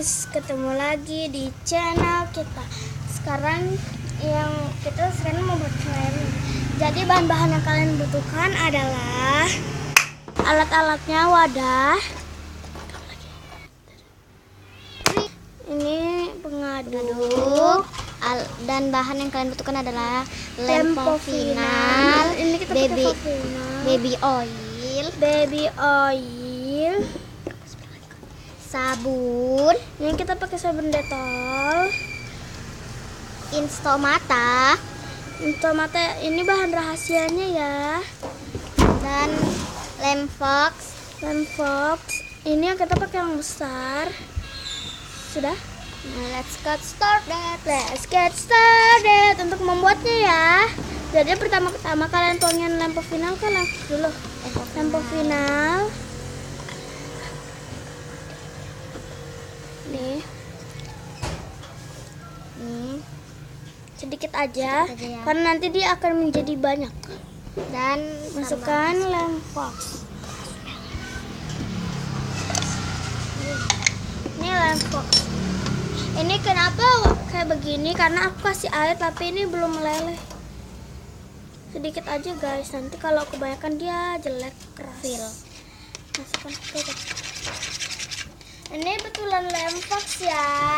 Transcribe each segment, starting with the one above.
guys, ketemu lagi di channel kita. Sekarang mau buat slime. Jadi bahan-bahan yang kalian butuhkan adalah alat-alatnya, wadah, ini pengaduk, dan bahan yang kalian butuhkan adalah lem final, ini kita baby oil, sabun, yang kita pakai sabun detol, instomata ini bahan rahasianya ya, dan lem fox ini yang kita pakai yang besar. Sudah. Nah, let's get started untuk membuatnya ya. Jadi pertama-tama kalian tuangin lampu final dulu. Lampu final. Nih. Sedikit aja ya. Karena nanti dia akan menjadi banyak. Dan masukkan lem fox. Ini lem fox. Ini kenapa kayak begini? Karena aku kasih air tapi ini belum meleleh. Sedikit aja guys, nanti kalau kebanyakan dia jelek, keras. Masukkan sedikit. Ini betulan lem fox ya.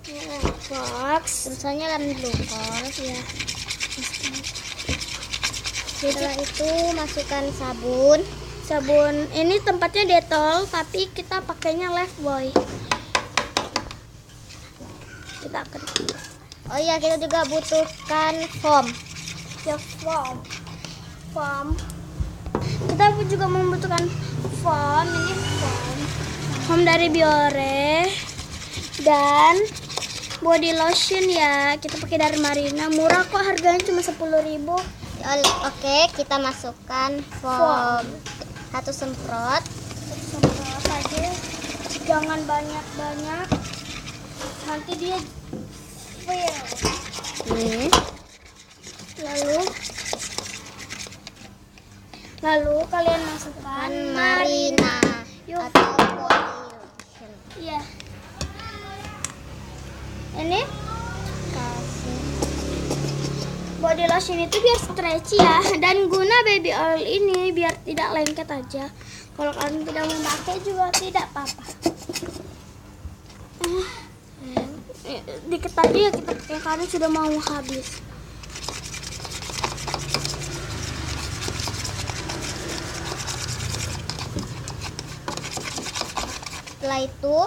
Ini lem fox, tulisannya lem glukos ya. Setelah itu masukkan sabun. Ini tempatnya detol tapi kita pakainya Lifebuoy. Kita juga butuhkan foam. Kita juga membutuhkan foam. Ini foam dari Biore, dan body lotion ya, kita pakai dari Marina, murah kok, harganya cuma 10.000. Oke, kita masukkan foam. Satu semprot aja, jangan banyak, nanti dia fail. Lalu kalian masukkan Marina atau body lotion. Iya. Ini body lotion itu biar stretchy ya, dan guna baby oil ini biar tidak lengket aja. Kalau kalian tidak memakai juga tidak apa-apa. Dikit aja ya kita pakai karena sudah mau habis. Setelah itu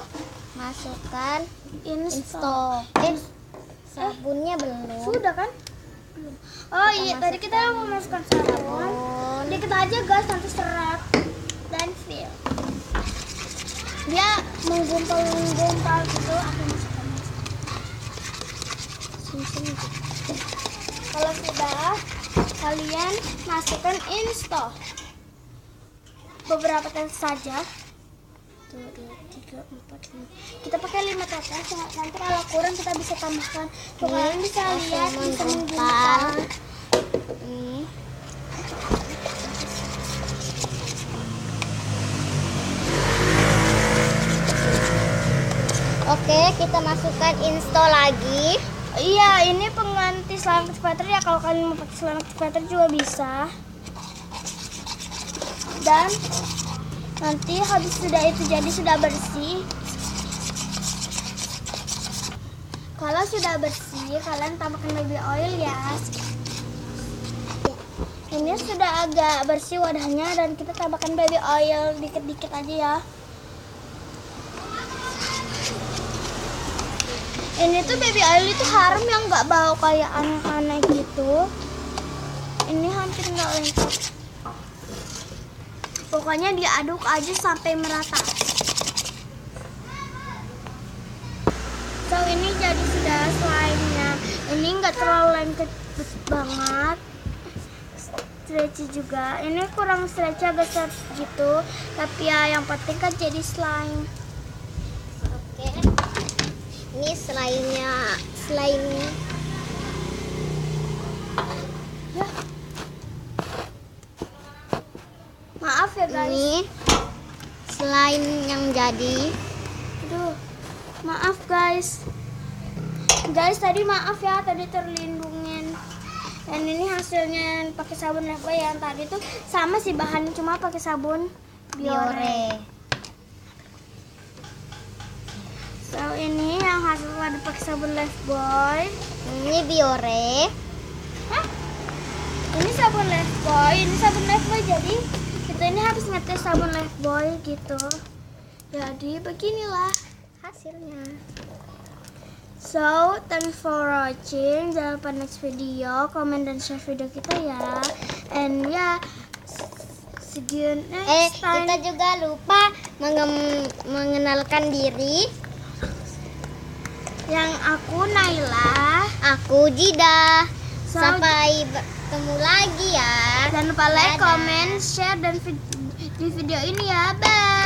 masukkan install. Sabunnya belum. Sudah kan? Belum. Oh iya, tadi kita mau masukkan sabun. Dikit aja guys, nanti seret dan fill. Dia menggumpal gitu, aku masukkan. Sini. Kalau sudah, kalian masukkan install. Beberapa tetes saja. 1, 2, 3, 4, 5. Kita pakai 5 tetes. Nanti kalau kurang kita bisa tambahkan. Kalian bisa lihat, bisa menggumpal. Oke, kita masukkan install lagi. Iya, ini pengganti selang splatter ya. Kalau kalian mau pakai selang splatter juga bisa. Dan nanti habis sudah bersih. Kalau sudah bersih, kalian tambahkan baby oil ya. Ini sudah agak bersih wadahnya, dan kita tambahkan baby oil dikit-dikit aja ya. Ini tuh baby oil itu harum yang nggak bau kayak aneh-aneh gitu. Ini hampir nggak lengkap. Pokoknya diaduk aja sampai merata. So ini jadi sudah slime-nya. Ini nggak terlalu lengket banget. Stretchy juga. Ini kurang stretchy, agak stretch gitu. Tapi ya yang penting kan jadi slime. Oke. Ini slime-nya. Ya. Maaf ya guys. Ini slime yang jadi. Aduh. Maaf guys. Guys, tadi maaf ya, tadi terlindungin. Dan ini hasilnya pakai sabun Lifebuoy yang tadi tuh sama sih bahannya, cuma pakai sabun Biore. So ini yang hasil tadi pakai sabun Lifebuoy. Ini Biore. Hah? Ini sabun Lifebuoy, ini sabun Lifebuoy. Jadi kita ini habis ngetes sabun Lifebuoy gitu. Jadi beginilah hasilnya. So, thanks for watching. Jangan lupa next video, komen dan share video kita ya. And ya, see you next time. Kita juga lupa mengenalkan diri. Yang aku Naila, Aku Jida. So, Sampai bertemu lagi ya. jangan lupa like, Dadah. comment, share dan di video ini ya. Bye.